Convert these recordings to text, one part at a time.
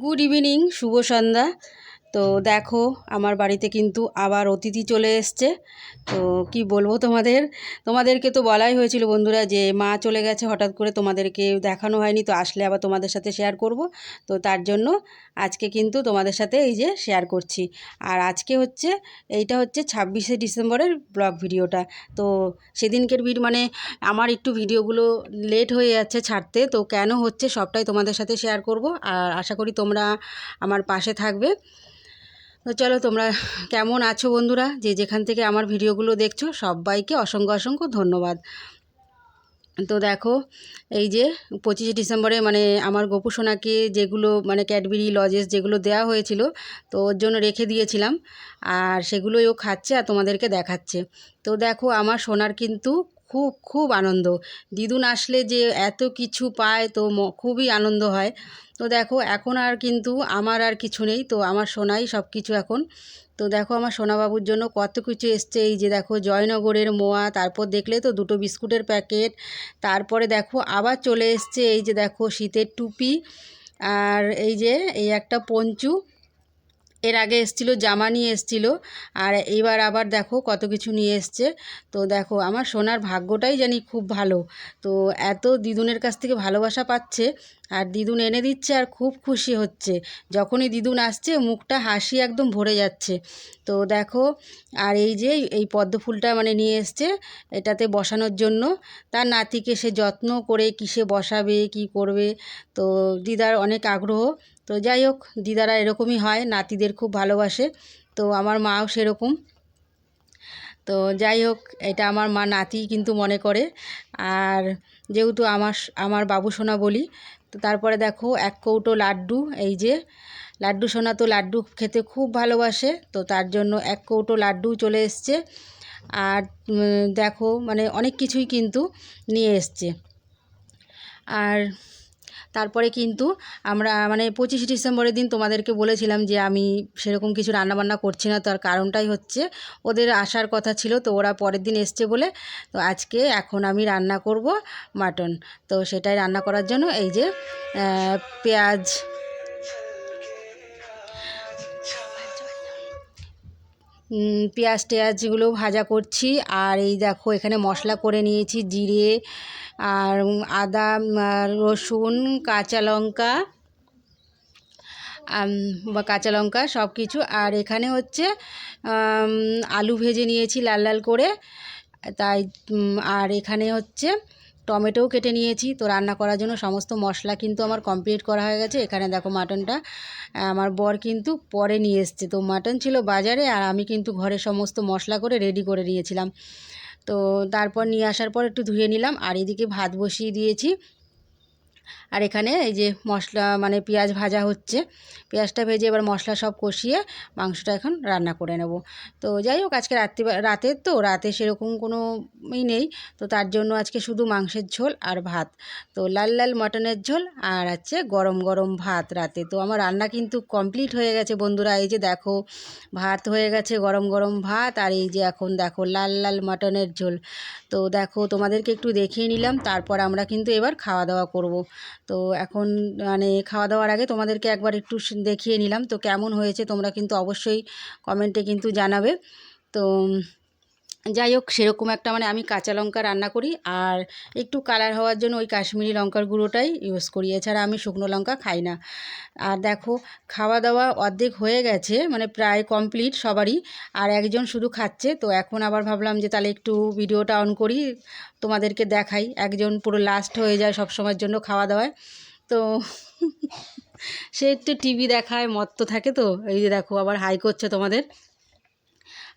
Good evening, শুভ সন্ধ্যা। তো দেখো, আমার বাড়িতে কিন্তু আবার অতিথি চলে এসছে। তো কি বলবো তোমাদেরকে তো বলাই হয়েছিল বন্ধুরা যে মা চলে গেছে হঠাৎ করে, তোমাদেরকে দেখানো হয়নি। তো আসলে আবার তোমাদের সাথে শেয়ার করব। তো তার জন্য আজকে কিন্তু তোমাদের সাথে এই যে শেয়ার করছি। আর আজকে এইটা হচ্ছে 26শে ডিসেম্বরের ব্লগ ভিডিওটা। তো সেদিনকের মানে আমার একটু ভিডিওগুলো লেট হয়ে যাচ্ছে ছাড়তে, তো কেন হচ্ছে সবটাই তোমাদের সাথে শেয়ার করব। আর আশা করি তোমরা আমার পাশে থাকবে। তো চলো, তোমরা কেমন আছো বন্ধুরা, যে যেখান থেকে আমার ভিডিওগুলো দেখছো সবাইকে অসংখ্য অসংখ্য ধন্যবাদ। তো দেখো, এই যে 25শে ডিসেম্বরে মানে আমার গোপু সোনাকে যেগুলো মানে ক্যাডবেরি লজেস যেগুলো দেওয়া হয়েছিল, তো ওর জন্য রেখে দিয়েছিলাম। আর সেগুলোই ও খাচ্ছে আর তোমাদেরকে দেখাচ্ছে। তো দেখো, আমার সোনার কিন্তু খুব খুব আনন্দ। দিদুন আসলে যে এত কিছু পায়, তো খুবই আনন্দ হয়। তো দেখো, এখন আর কিন্তু আমার আর কিছু নেই, তো আমার সোনাই সব কিছু এখন। তো দেখো, আমার সোনাবাবুর জন্য কত কিছু এসছে। এই যে দেখো, জয়নগরের মোয়া, তারপর দেখলে তো দুটো বিস্কুটের প্যাকেট। তারপরে দেখো আবার চলে এসছে এই যে দেখো শীতের টুপি। আর এই যে এই একটা পঞ্চু, এর আগে এসেছিলো জামা নিয়ে এসেছিলো। আর এইবার আবার দেখো কত কিছু নিয়ে এসছে। তো দেখো, আমার সোনার ভাগ্যটাই জানি খুব ভালো। তো এত দিদুনের কাছ থেকে ভালোবাসা পাচ্ছে, আর দিদুন এনে দিচ্ছে আর খুব খুশি হচ্ছে। যখনই দিদুন আসছে মুখটা হাসি একদম ভরে যাচ্ছে। তো দেখো, আর এই যে এই পদ্ম ফুলটা মানে নিয়ে এসছে এটাতে বসানোর জন্য। তার নাতিকে সে যত্ন করে কিসে বসাবে কি করবে, তো দিদার অনেক আগ্রহ। তো যাই হোক, দিদারা এরকমই হয়, নাতিদের খুব ভালোবাসে। তো আমার মাও সেরকম। তো যাই হোক, এটা আমার মা নাতি কিন্তু মনে করে। আর যেহেতু আমার বাবু সোনা বলি, তো তারপরে দেখো এক কৌটো লাড্ডু। এই যে লাড্ডু সোনা তো লাড্ডু খেতে খুব ভালোবাসে, তো তার জন্য এক কৌটো লাড্ডু চলে এসছে। আর দেখো মানে অনেক কিছুই কিন্তু নিয়ে এসছে। আর তারপরে কিন্তু আমরা মানে 25শে ডিসেম্বরের দিন তোমাদেরকে বলেছিলাম যে আমি সেরকম কিছু রান্নাবান্না করছি না। তার কারণটাই হচ্ছে ওদের আসার কথা ছিল, তো ওরা পরের দিন এসছে বলে। তো আজকে এখন আমি রান্না করব মাটন। তো সেটাই রান্না করার জন্য এই যে পেঁয়াজ টেয়াজগুলো ভাজা করছি। আর এই দেখো, এখানে মশলা করে নিয়েছি জিরে আর আদা, রসুন, কাঁচা লঙ্কা সব কিছু। আর এখানে আলু ভেজে নিয়েছি লাল লাল করে। তাই আর এখানে টমেটোও কেটে নিয়েছি। তো রান্না করার জন্য সমস্ত মশলা কিন্তু আমার কমপ্লিট করা হয়ে গেছে। এখানে দেখো মাটনটা আমার বর কিন্তু পরে নিয়ে এসছে। তো মাটন ছিল বাজারে, আর আমি কিন্তু ঘরে সমস্ত মশলা করে রেডি করে নিয়েছিলাম। তো তারপর নিয়ে আসার পর একটু ধুয়ে নিলাম। আর এদিকে ভাত বসিয়ে দিয়েছি। আর এখানে এই যে মশলা মানে পেঁয়াজ ভাজা হচ্ছে। পেঁয়াজটা ভেজে এবার মশলা সব কষিয়ে মাংসটা এখন রান্না করে নেব। তো যাই হোক, আজকে রাতে সেরকম কোনো নেই। তো তার জন্য আজকে শুধু মাংসের ঝোল আর ভাত। তো লাল লাল মটনের ঝোল আর গরম গরম ভাত রাতে। তো আমার রান্না কিন্তু কমপ্লিট হয়ে গেছে বন্ধুরা। এই যে দেখো, ভাত হয়ে গেছে, গরম গরম ভাত। আর এই যে এখন দেখো লাল লাল মটনের ঝোল। তো দেখো, তোমাদেরকে একটু দেখিয়ে নিলাম, তারপর আমরা কিন্তু এবার খাওয়া দাওয়া করব। তো এখন মানে খাওয়া দাওয়ার আগে তোমাদেরকে একবার একটু দেখিয়ে নিলাম। তো কেমন হয়েছে তোমরা কিন্তু অবশ্যই কমেন্টে কিন্তু জানাবে। তো যাই হোক, সেরকম একটা মানে আমি কাঁচা লঙ্কা রান্না করি, আর একটু কালার হওয়ার জন্য ওই কাশ্মীরি লঙ্কার গুঁড়োটাই ইউজ করি। এছাড়া আমি শুকনো লঙ্কা খাই না। আর দেখো, খাওয়া দাওয়া অর্ধেক হয়ে গেছে, মানে প্রায় কমপ্লিট সবারই। আর একজন শুধু খাচ্ছে। তো এখন আবার ভাবলাম যে তাহলে একটু ভিডিওটা অন করি, তোমাদেরকে দেখাই। একজন পুরো লাস্ট হয়ে যায় সব সময়ের জন্য খাওয়া দাওয়ায়। তো সে একটু টিভি দেখায় মত্ত থাকে। তো এই যে দেখো, আবার হাই করছে তোমাদের।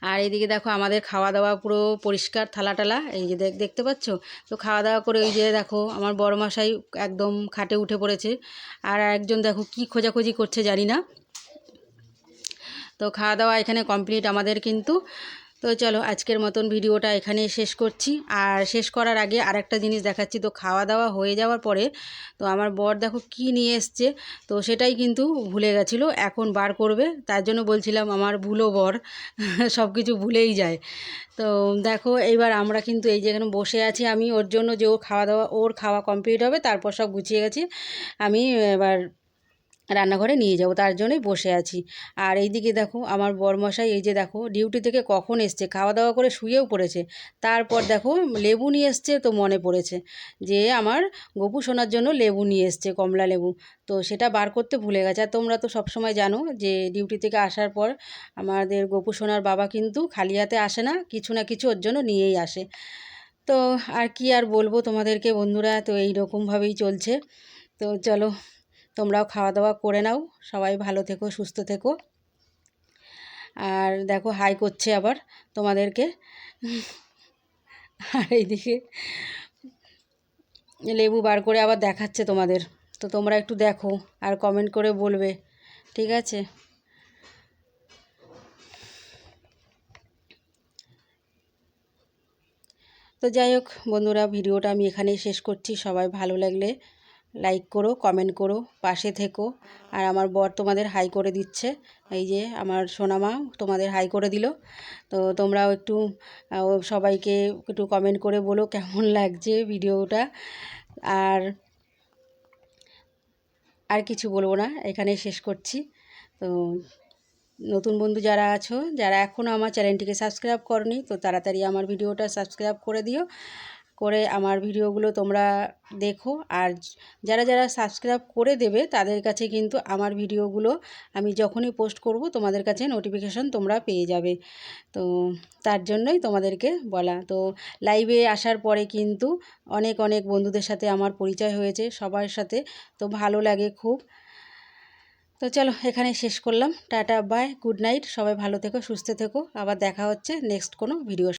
আর এইদিকে দেখো, আমাদের খাওয়া দাওয়া পুরো পরিষ্কার, থালা টালা এই যে দেখতে পাচ্ছ। তো খাওয়া দাওয়া করে ওই যে দেখো, আমার বড়মশাই একদম খাটে উঠে পড়েছে। আর একজন দেখো কি খোঁজাখুঁজি করছে জানি না। তো খাওয়া দাওয়া এখানে কমপ্লিট আমাদের কিন্তু। তো চলো, আজকের মতন ভিডিওটা এখানে শেষ করছি। আর শেষ করার আগে আরেকটা জিনিস দেখাচ্ছি। তো খাওয়া দাওয়া হয়ে যাওয়ার পরে তো আমার বর দেখো কি নিয়ে এসছে। তো সেটাই কিন্তু ভুলে গেছিলো, এখন বার করবে। তার জন্য বলছিলাম আমার ভুলো বর সব কিছু ভুলেই যায়। তো দেখো, এইবার আমরা কিন্তু এই যেখানে বসে আছি আমি ওর জন্য, যে ওর খাওয়া কমপ্লিট হবে তারপর সব গুছিয়ে গেছি। আমি এবার রান্নাঘরে নিয়ে যাব, তার জন্যই বসে আছি। আর এইদিকে দেখো আমার বরমশাই, এই যে দেখো ডিউটি থেকে কখন এসছে, খাওয়া দাওয়া করে শুয়েও পড়েছে। তারপর দেখো লেবু নিয়ে এসছে, তো মনে পড়েছে যে আমার গপু সোনার জন্য লেবু নিয়ে এসছে, কমলা লেবু। তো সেটা বার করতে ভুলে গেছে। আর তোমরা তো সবসময় জানো যে ডিউটি থেকে আসার পর আমাদের গপু সোনার বাবা কিন্তু খালি হাতে আসে না, কিছু না কিছু ওর জন্য নিয়েই আসে। তো আর কি আর বলবো তোমাদেরকে বন্ধুরা, তো এই রকমভাবেই চলছে। তো চলো, তোমরাও খাওয়া দাওয়া করে নাও, সবাই ভালো থেকো, সুস্থ থেকো। আর দেখো হাই করছে আবার তোমাদেরকে। আর এইদিকে লেবু বার করে আবার দেখাচ্ছে তোমাদের। তো তোমরা একটু দেখো আর কমেন্ট করে বলবে, ঠিক আছে? তো যাই হোক বন্ধুরা, ভিডিওটা আমি এখানেই শেষ করছি। সবাই ভালো লাগলে লাইক করো, কমেন্ট করো, পাশে থেকো। আর আমার বর তোমাদের হাই করে দিচ্ছে, এই যে আমার সোনামা তোমাদের হাই করে দিল। তো তোমরাও একটু সবাইকে একটু কমেন্ট করে বলো কেমন লাগছে ভিডিওটা। আর আর কিছু বলবো না, এখানেই শেষ করছি। তো নতুন বন্ধু যারা আছো, যারা এখনও আমার চ্যানেলটিকে সাবস্ক্রাইব করনি, তো তাড়াতাড়ি আমার ভিডিওটা সাবস্ক্রাইব করে দিও, করে আমার ভিডিওগুলো তোমরা দেখো। আর যারা যারা সাবস্ক্রাইব করে দেবে তাদের কাছে কিন্তু আমার ভিডিওগুলো আমি যখনই পোস্ট করব তোমাদের কাছে নোটিফিকেশন তোমরা পেয়ে যাবে। তো তার জন্যই তোমাদেরকে বলা। তো লাইভে আসার পরে কিন্তু অনেক অনেক বন্ধুদের সাথে আমার পরিচয় হয়েছে, সবার সাথে। তো ভালো লাগে খুব। তো চলো এখানে শেষ করলাম, টাটা বাই, গুড নাইট, সবাই ভালো থেকো, সুস্থ থেকো। আবার দেখা হচ্ছে নেক্সট কোনো ভিডিও।